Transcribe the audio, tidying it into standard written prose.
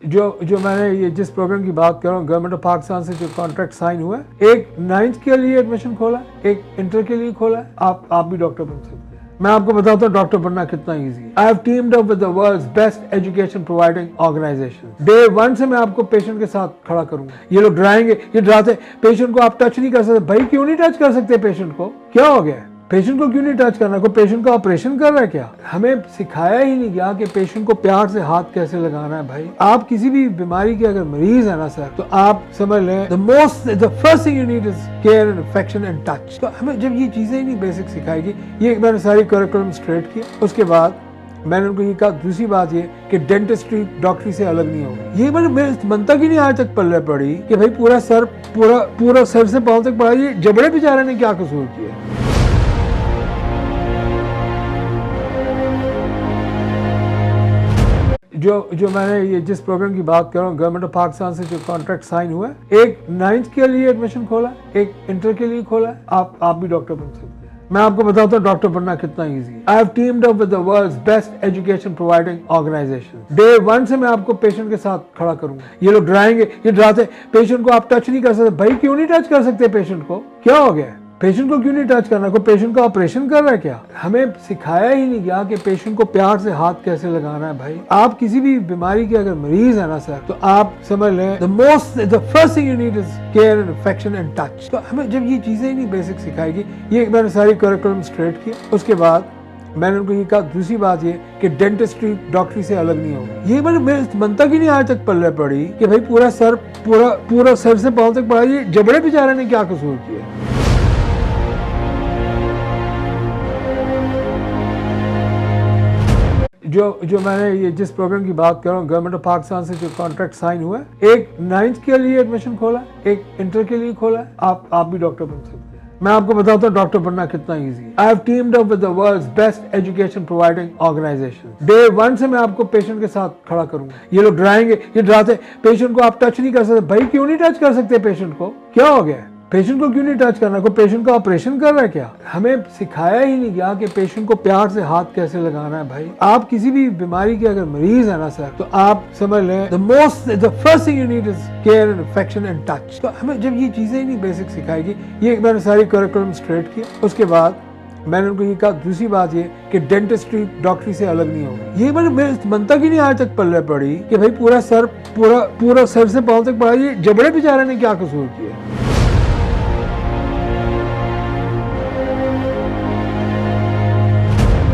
जो मैंने ये जिस प्रोग्राम की बात कर रहा हूँ, गवर्नमेंट ऑफ पाकिस्तान से जो कॉन्ट्रैक्ट साइन हुआ है, एक 9th के लिए एडमिशन खोला है, एक इंटर के लिए खोला है। आप भी डॉक्टर बन सकते हैं। मैं आपको बताता हूँ डॉक्टर बनना कितना इजी है। I have teamed up with the world's best education providing organisation. Day 1 से मैं आपको पेशेंट के साथ खड़ा करूंगा। ये लोग डराएंगे, ये डराते पेशेंट को आप टच नहीं कर सकते। भाई क्यों नहीं टच कर सकते पेशेंट को? क्या हो गया? पेशेंट को क्यों नहीं टच करना? कोई पेशेंट का ऑपरेशन कर रहा है क्या? हमें सिखाया ही नहीं गया कि पेशेंट को प्यार से हाथ कैसे लगाना है। भाई आप किसी भी बीमारी के अगर मरीज है ना सर, तो आप समझ लें the first thing you need is care and affection and touch. तो हमें जब ये चीजें ही नहीं बेसिक सिखाएगी, ये मैंने सारी करिकुलम स्ट्रेट किया। उसके बाद मैंने उनको ये कहा, दूसरी बात ये कि डेंटिस्ट्री डॉक्टरी से अलग नहीं होगी। ये मेरे मन तक ही नहीं आज तक पल्ले पड़ी कि भाई पूरा सर से पांव तक पड़ा। ये जबड़े बेचारे ने क्या कसूर किया? जो मैंने ये जिस प्रोग्राम की बात कर रहा हूँ, गवर्नमेंट ऑफ पाकिस्तान से जो कॉन्ट्रैक्ट साइन हुआ है, एक 9th के लिए एडमिशन खोला है, एक इंटर के लिए खोला है। आप भी डॉक्टर बन सकते हैं। मैं आपको बताता हूँ डॉक्टर बनना कितना इजी है। I have teamed up with the world's best education providing organisation. Day 1 से मैं आपको पेशेंट के साथ खड़ा करूंगा। ये लोग डराएंगे, ये डराते पेशेंट को आप टच नहीं कर सकते। भाई क्यों नहीं टच कर सकते पेशेंट को? क्या हो गया? पेशेंट को क्यों नहीं टच करना? कोई पेशेंट का ऑपरेशन कर रहा है क्या? हमें सिखाया ही नहीं गया कि पेशेंट को प्यार से हाथ कैसे लगाना है। भाई आप किसी भी बीमारी के अगर मरीज है ना सर, तो आप समझ लें the first thing you need is care and affection and touch. तो हमें जब ये चीजें ही नहीं बेसिक सिखाएगी, ये मैंने सारी करिकुलम स्ट्रेट किया। उसके बाद मैंने उनको ये कहा, दूसरी बात ये कि डेंटिस्ट्री डॉक्टरी से अलग नहीं होगी। ये मेरे मन तक ही नहीं आज तक पल्ले पड़ी कि भाई पूरा सर से पांव तक पड़ा। ये जबड़े बेचारे ने क्या कसूर किया? जो मैंने ये जिस प्रोग्राम की बात कर रहा हूँ, गवर्नमेंट ऑफ पाकिस्तान से जो कॉन्ट्रैक्ट साइन हुआ है, एक 9th के लिए एडमिशन खोला है, एक इंटर के लिए खोला है। आप भी डॉक्टर बन सकते हैं। मैं आपको बताता हूँ डॉक्टर बनना कितना इजी है। I have teamed up with the world's best education providing organisation. Day 1 से मैं आपको पेशेंट के साथ खड़ा करूंगा। ये लोग डराएंगे, ये डराते पेशेंट को आप टच नहीं कर सकते। भाई क्यों नहीं टच कर सकते पेशेंट को? क्या हो गया? पेशेंट को क्यों नहीं टच करना? कोई पेशेंट का ऑपरेशन कर रहा है क्या? हमें सिखाया ही नहीं गया कि पेशेंट को प्यार से हाथ कैसे लगाना है। भाई आप किसी भी बीमारी के अगर मरीज है ना सर, तो आप समझ लें the first thing you need is care and affection and touch. तो हमें जब ये चीजें ही नहीं बेसिक सिखाएगी, ये मैंने सारी करिकुलम स्ट्रेट किया। उसके बाद मैंने उनको ये कहा, दूसरी बात ये कि डेंटिस्ट्री डॉक्टरी से अलग नहीं होगी। ये मेरे मन तक ही नहीं आज तक पल्ले पड़ी कि भाई पूरा सर से पांव तक पड़ा। ये जबड़े बेचारे ने क्या कसूर किया?